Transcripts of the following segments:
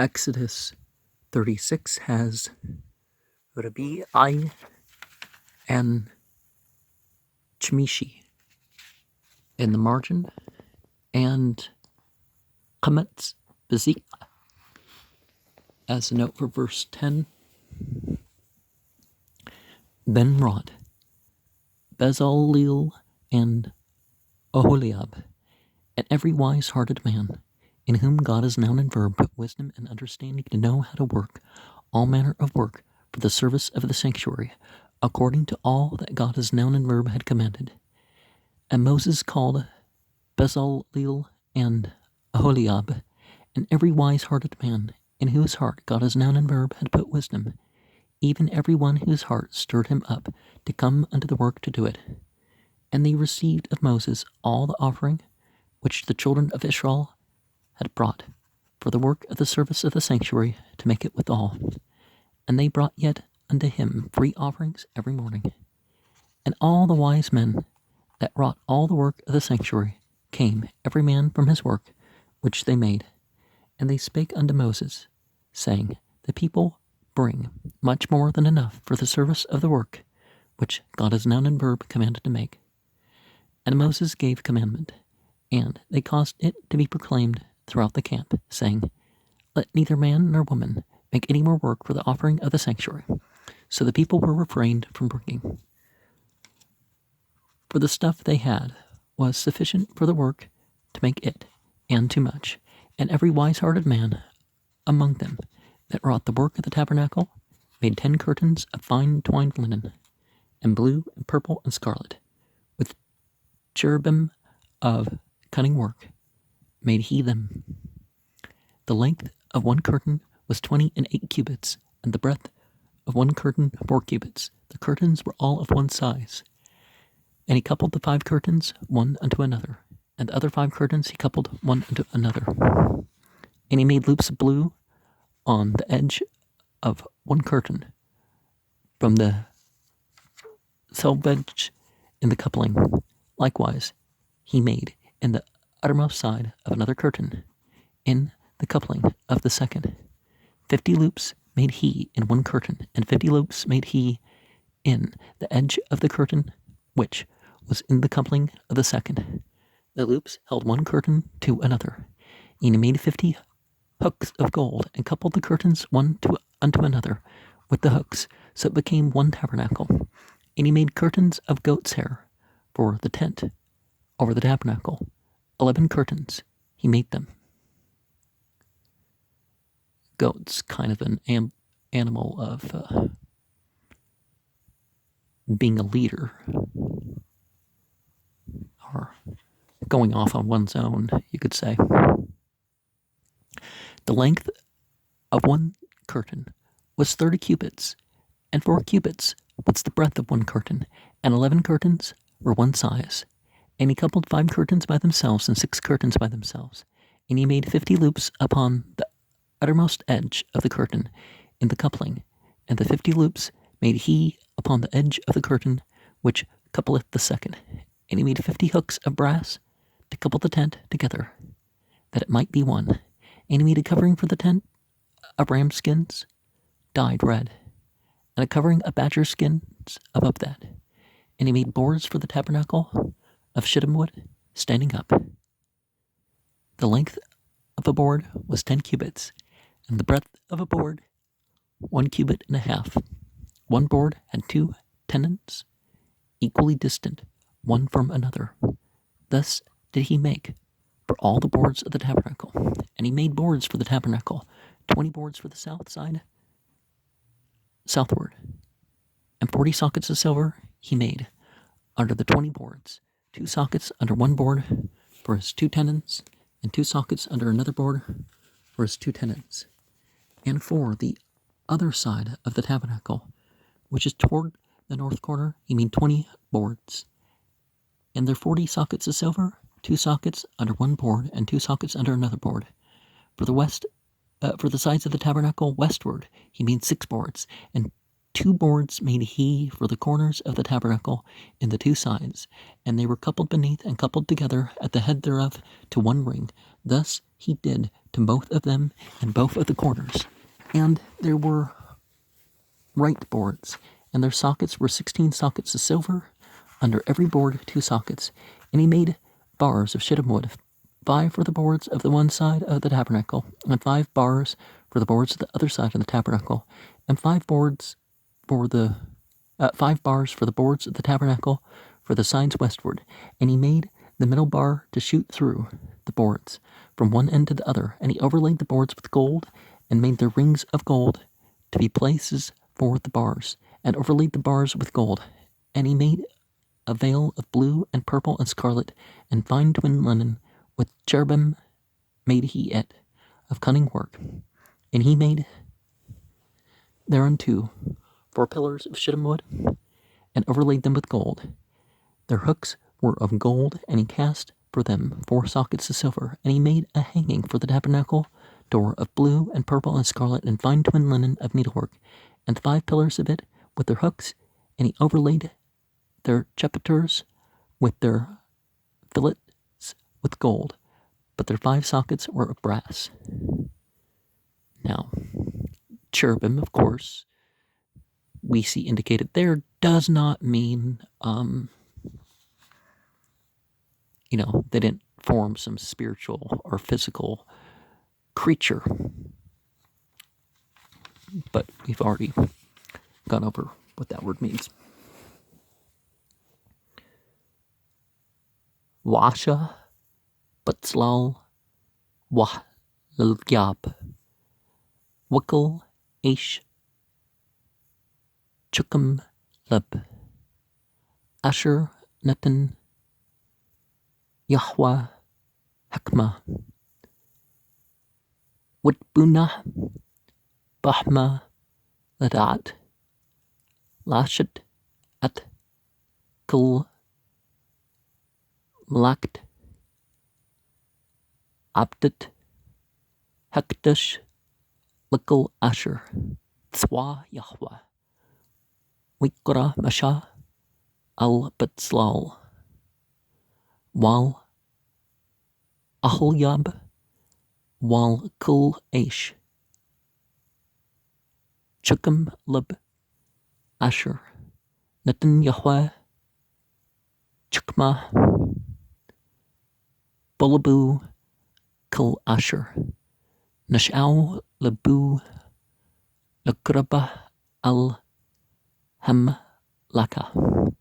Exodus 36 has Rabbi and Chemishi in the margin, and Chametz Bezik as a note for verse 10. Then wrought Bezaleel and Oholiab, and every wise-hearted man, in whom God is noun and verb, put wisdom and understanding to know how to work all manner of work for the service of the sanctuary, according to all that God as noun and verb had commanded. And Moses called Bezaleel and Oholiab, and every wise-hearted man, in whose heart God as noun and verb had put wisdom, even every one whose heart stirred him up to come unto the work to do it. And they received of Moses all the offering which the children of Israel had brought for the work of the service of the sanctuary, to make it withal. And they brought yet unto him free offerings every morning. And all the wise men that wrought all the work of the sanctuary came, every man from his work which they made. And they spake unto Moses, saying, The people bring much more than enough for the service of the work which God as noun and verb commanded to make. And Moses gave commandment, and they caused it to be proclaimed throughout the camp, saying, Let neither man nor woman make any more work for the offering of the sanctuary. So the people were refrained from bringing. For the stuff they had was sufficient for the work to make it, and too much. And every wise-hearted man among them that wrought the work of the tabernacle made 10 curtains of fine twined linen, and blue and purple and scarlet, with cherubim of cunning work made he them. The length of one curtain was 28 cubits, and the breadth of one curtain 4 cubits. The curtains were all of one size. And he coupled the 5 curtains one unto another, and the other 5 curtains he coupled one unto another. And he made loops of blue on the edge of one curtain, from the selvage in the coupling. Likewise he made in the uttermost side of another curtain, in the coupling of the second. 50 loops made he in one curtain, and 50 loops made he in the edge of the curtain which was in the coupling of the second. The loops held one curtain to another. And he made 50 hooks of gold, and coupled the curtains one unto another with the hooks, so it became one tabernacle. And he made curtains of goat's hair for the tent over the tabernacle. 11 curtains he made them. Goat's kind of an animal of being a leader, or going off on one's own, you could say. The length of one curtain was 30 cubits, and 4 cubits was the breadth of one curtain, and 11 curtains were one size. And he coupled 5 curtains by themselves, and 6 curtains by themselves. And he made 50 loops upon the uttermost edge of the curtain in the coupling, and the 50 loops made he upon the edge of the curtain which coupleth the second. And he made 50 hooks of brass to couple the tent together, that it might be one. And he made a covering for the tent of ram skins, dyed red, and a covering of badger skins above that. And he made boards for the tabernacle of shittim wood, standing up. The length of a board was 10 cubits, and the breadth of a board 1 cubit and a half. One board had 2 tenons, equally distant one from another. Thus did he make for all the boards of the tabernacle. And he made boards for the tabernacle, 20 boards for the south side, southward, and 40 sockets of silver he made under the 20 boards, 2 sockets under one board for his 2 tenons, and 2 sockets under another board for his 2 tenons. And for the other side of the tabernacle, which is toward the north corner, he made 20 boards, and their 40 sockets of silver, 2 sockets under one board, and 2 sockets under another board. For the sides of the tabernacle westward, he made 6 boards, and 2 boards made he for the corners of the tabernacle in the 2 sides, and they were coupled beneath and coupled together at the head thereof to 1 ring. Thus he did to both of them and both of the corners. And there were right boards, and their sockets were 16 sockets of silver, under every board 2 sockets. And he made bars of shittim wood, 5 for the boards of the one side of the tabernacle, and 5 bars for the boards of the other side of the tabernacle, and 5 bars for the boards of the tabernacle for the sides westward. And he made the middle bar to shoot through the boards from one end to the other, and he overlaid the boards with gold, and made the rings of gold to be places for the bars, and overlaid the bars with gold. And he made a veil of blue and purple and scarlet and fine twined linen, with cherubim made he it, of cunning work. And he made thereunto 4 pillars of shittim wood, and overlaid them with gold. Their hooks were of gold, and he cast for them 4 sockets of silver. And he made a hanging for the tabernacle door of blue and purple and scarlet and fine twined linen of needlework, and the 5 pillars of it with their hooks. And he overlaid their chapiters with their fillets with gold, but their 5 sockets were of brass. Now, cherubim, of course, we see indicated there does not mean, they didn't form some spiritual or physical creature. But we've already gone over what that word means. Washa, Batslal, Wahyab, Wickel, Aish, Chukum, Leb, Asher, Natan, Yahweh, Hakma, Witbuna, Bahma, Ladat, Lashet, At, Kul, Malakt, Abdit, Hekdash, Likal Asher, Tzwa Yahweh, Wikra Masha, Al Batslal, Wal Aholyab, Wal Kul Aish, Chukum Lib, Asher, Natan Yahweh, Chukma, Bulabu, Kul Asher, Nashau Labu, Lakraba Al Ham Laka,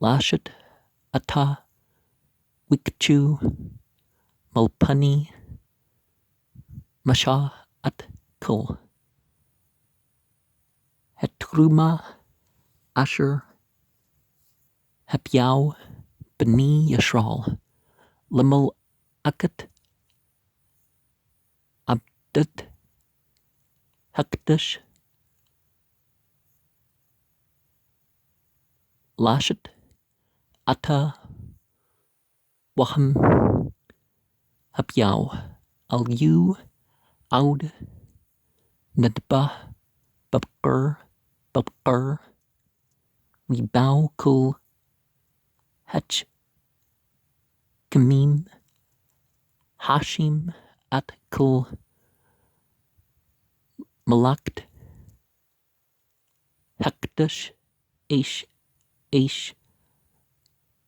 Lashet, Ata, Wikchu, Malpani, Masha At Kul, Hetruma, Asher, Hepyau, Bani Yashral, Limel Akat, Abdit, Hekdash, Lashet, Ata, Waham, Hepyau, Al-Yu, Aud, Nadba, Babkur, Wibau Kul, Hech, Kamim, Hashim, At Kul, Malakt, Hekdash, Aish,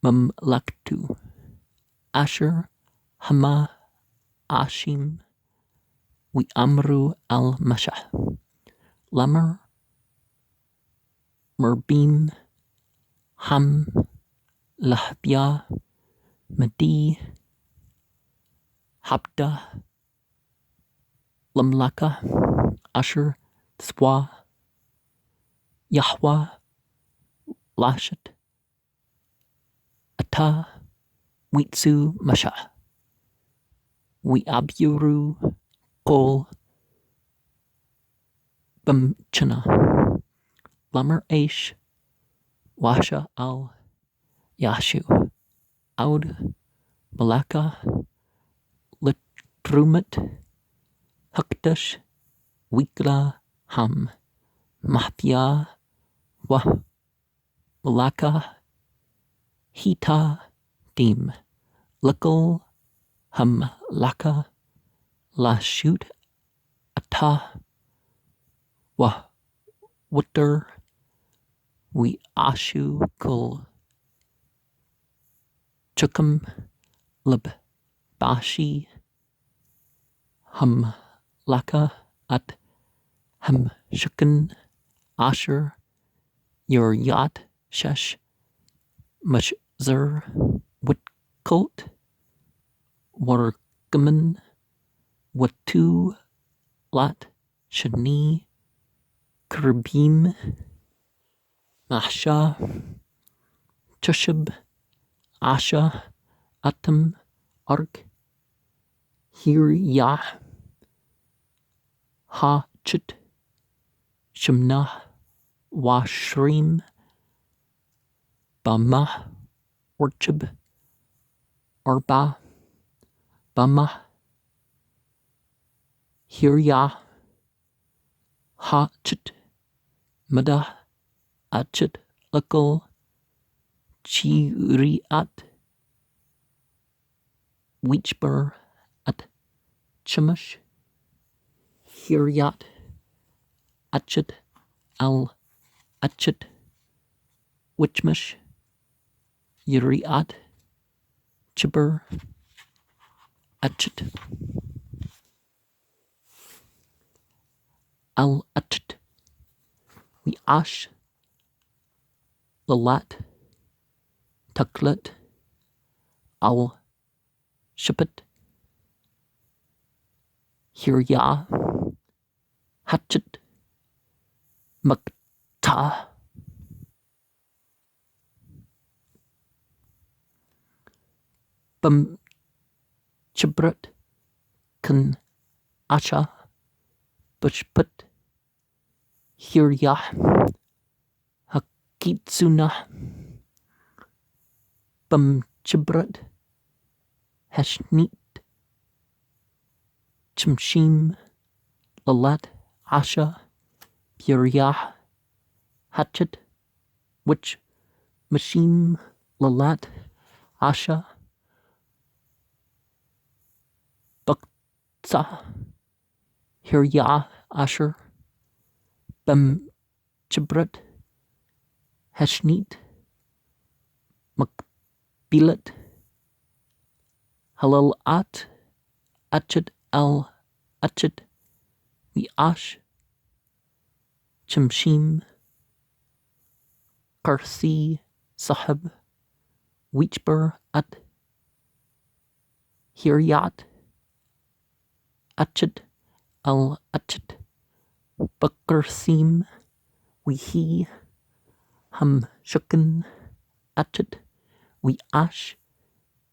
Mamlaktu, Asher, Hama, Ashim, We Amru Al Mashah, Lamer, Merbim, Ham, Lahbia, Madi, Habda, Lamlaka, Asher, Tzwa, Yahweh, Lashet, Ata, Witsu Masha, We Abiru, Kol, Bamchana, Lamer Aish, Washa Al Yashu, Aud, Malaka, Litrumet, Hukdash, Wikla Ham, Mahthia wa Malaka Hita Dim Likal Hum Laka La Shoot Ata wa Wutter We Ashu Kul Chukum Lib Bashi Hum Laka At Hum Shukin Asher Your Yacht Shesh Mashzer Witkult Wargaman Watu Lat Shani Kerbim Masha Tushib Asha Atam Ark Hiryah Ha Chit Shimna Washrim Bama Orchib Arba Bama Hiryah Ha Chit Mada Achit Lakal Chiriat Wichber At Chimish Hiryat Achit Al Achit Wichmish Yuriat Chibber Achit Al Achit We Ash Lalat Tuklet Al Shipit Hiryah Hatchet Makta Bum Chibret Kan Asha Bushput Hiryah Hakitsuna Bum Chibret Heshnit Chimshim Lalat Asha Hiryah Hatchet Which Mashim Lalat Asha Bukta Hiryah Asher Bem Chibret Heshnit Makbilet Halal At Achet El Achet Miash Chimshim Karsi Sahib Wichber At Hiryat Achet El Achet Bakarsim Wihi Hum Shukin Achet We Ash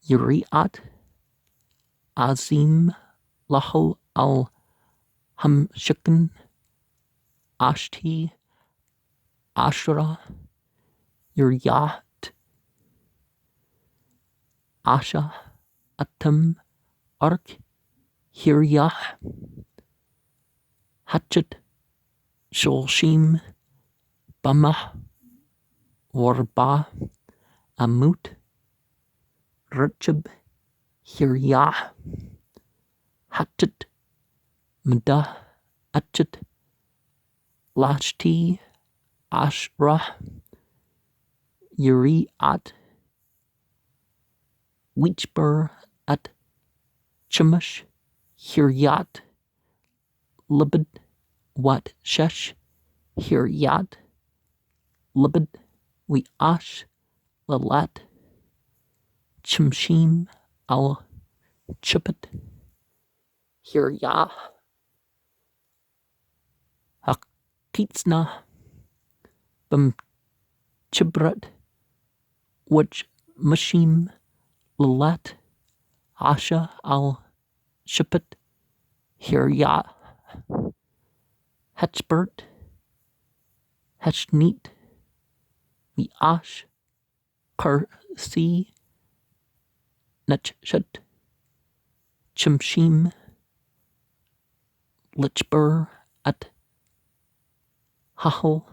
Yuriat Azim Lahal Al Hum Shukin Ashti Ashra Yuryat Asha Atam Ark Hiryah Hatchet Shulshim Bama Warba Amut Rutchib Hiryah Hatchet Mda Achet Lashti Ashra Yuriat Wichber At Chimish Hiryat Libid Wat Shesh Hiryat Libid We Ash Lalat Chimshim Al Chipit Hiryah Hakitsna Bum Chibrat Which Mashim Lalat Asha Al Shipit Hiryah Hechbert Hechnit Miash Karsi Netchet Chimshim Lichber At hahal,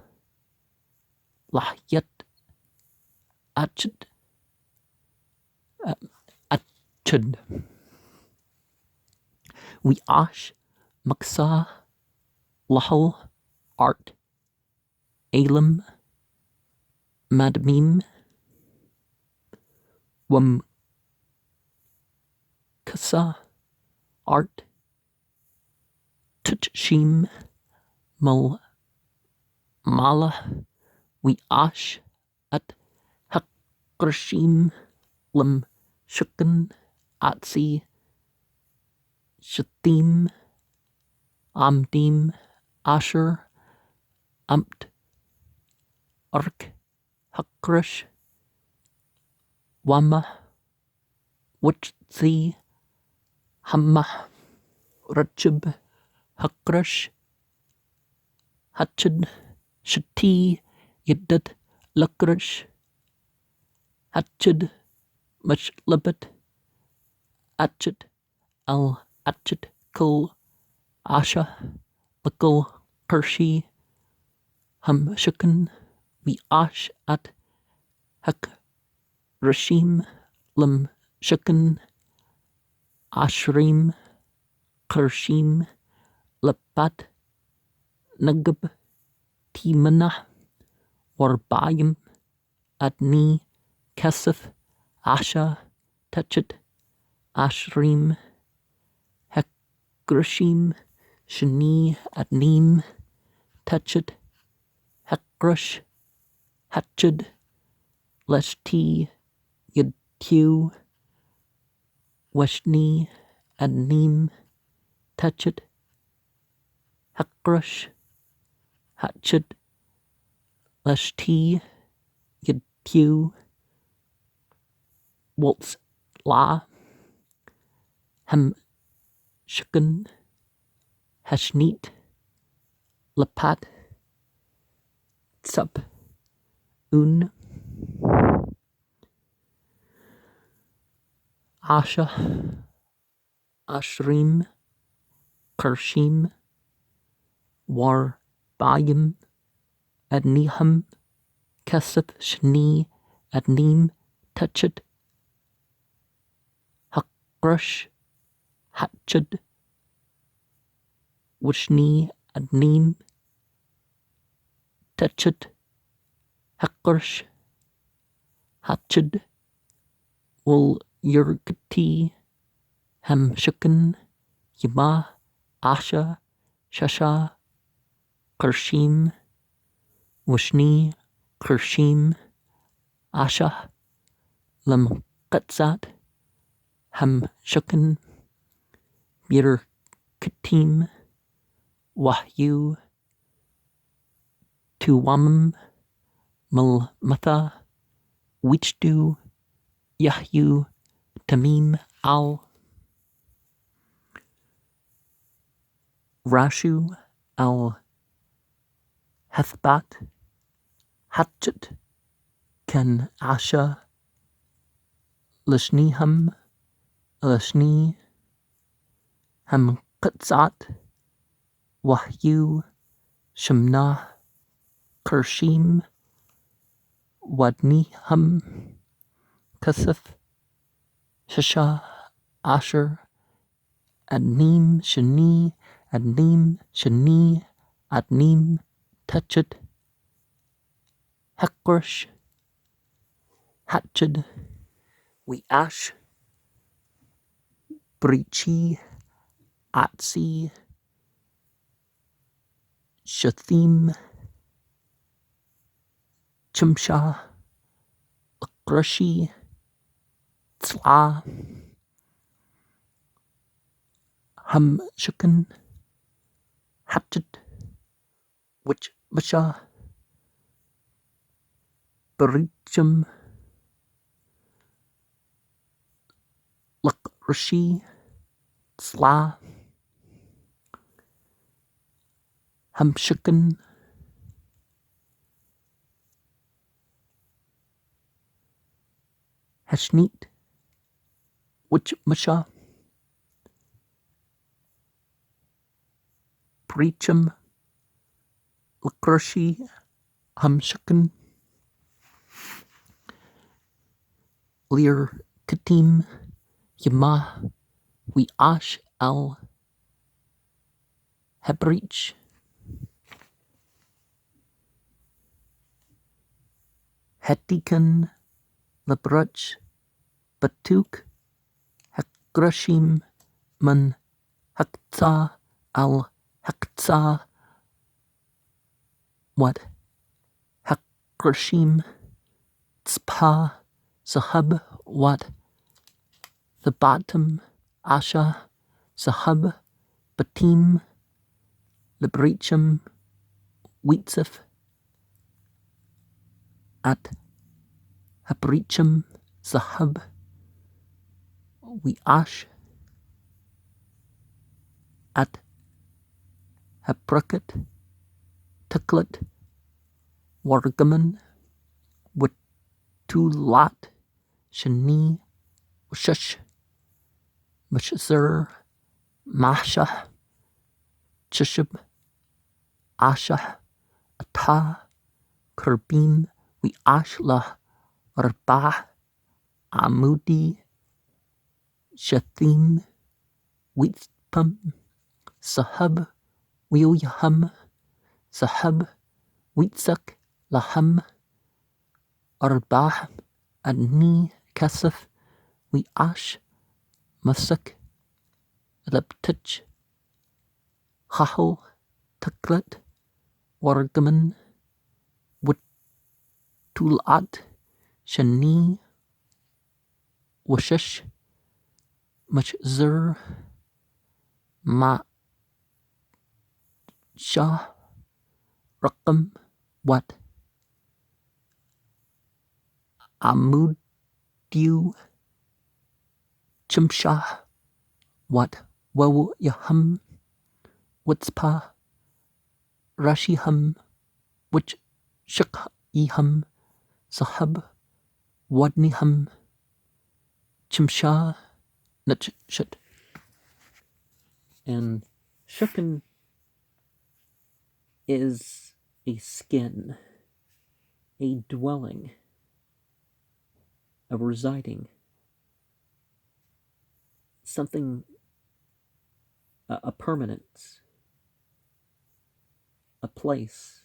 lahyat, achud, achud. We ash, maksa, lahal, art, alam, madmim, wam, kasa, art, tutshim, mal, mala, we ash, at, hakrashim, lam, shukan, atsi, shatim, amdim, asher, amt, ark, hakrash, wama, wutzi, hamma, rachub, hakrash, hachad, shati, yiddat, lakrash, hachad, mashlabat, achad, al, achad, kul, asha, lakul, kershi, ham, shukan, we ash, at, hak, rashim, lam, shukan, ashrim, kershim, lapat, nagab, timana, warbayim, adni, kesef, asha, techet, ashrim, hekrashim, shani, adnim, techet, hekrush, hachad, leshti, yadtu, weshni, adnim, techet, hekrush, hachad, leshti, yadtu, waltz, la, hem, shukan, heshnit, lapat, tsap, un, asha, ashrim, kershim, war, bayim, adniham, kesef, shni, adnim, techet, hakrush, hachad, wishni, adnim, techet, hekrush, hachad, wul, yurgati, hem, shukan, yama, asha, shasha, kershim, wishni, kershim, asha, lam, katzat, hem, shukan, bir, katim, wahyu, tuwamim, malmatha, wichdu, yahyu, tamim, al, rashu, al, hethbat, hatchet, ken, asha, lishniham, lishni, hem, katzat, wahyu, shemna, kershim, wadniham, kasef, shasha, asher, adnim, shani, adnim, shani, adnim, techet, hekrush, hachad, we ash, brichi, atsi, shathim, chimsha, akrashi, tzla, ham, shukan, hachad, which masha, barichim, lakrashi, tzla, ham, shukan, heshnit, which masha, brichim, Lakrashi Hamshakan Lir Katim Yama Wiash Al Hebrich Hetikan Labruch Batuk Hakrashim Man Haktza Al Haktza What Hakrashim Tzpa Sahab Wat the bottom Asha Sahab Batim Librichim Witzif At Habrichim Sahab Wiash At Haprakat Tuklat Wargaman Witulat Shani Shush Mashazur Masha Chishib Asha Ata Kerbim Wiashla Rabah Amudi Shathim Witpum Sahab Wiuyaham Sahab Witzak Laham Arbah Adni Kasaf Wiash Masak Leptich Hahel Tuklet Wargaman Witulat Shani Washish Machzur Ma Shah Rakam Wat Amudu Chimshah Wat Wawu Yaham Witzpa Rashiham Wich Shakiham Sahab Wadniham Chimshah Nachshut. And Shukan is a skin, a dwelling, a residing, something, a permanence, a place,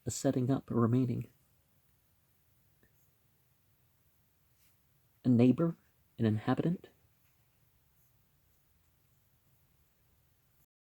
a setting up, a remaining. A neighbor, an inhabitant,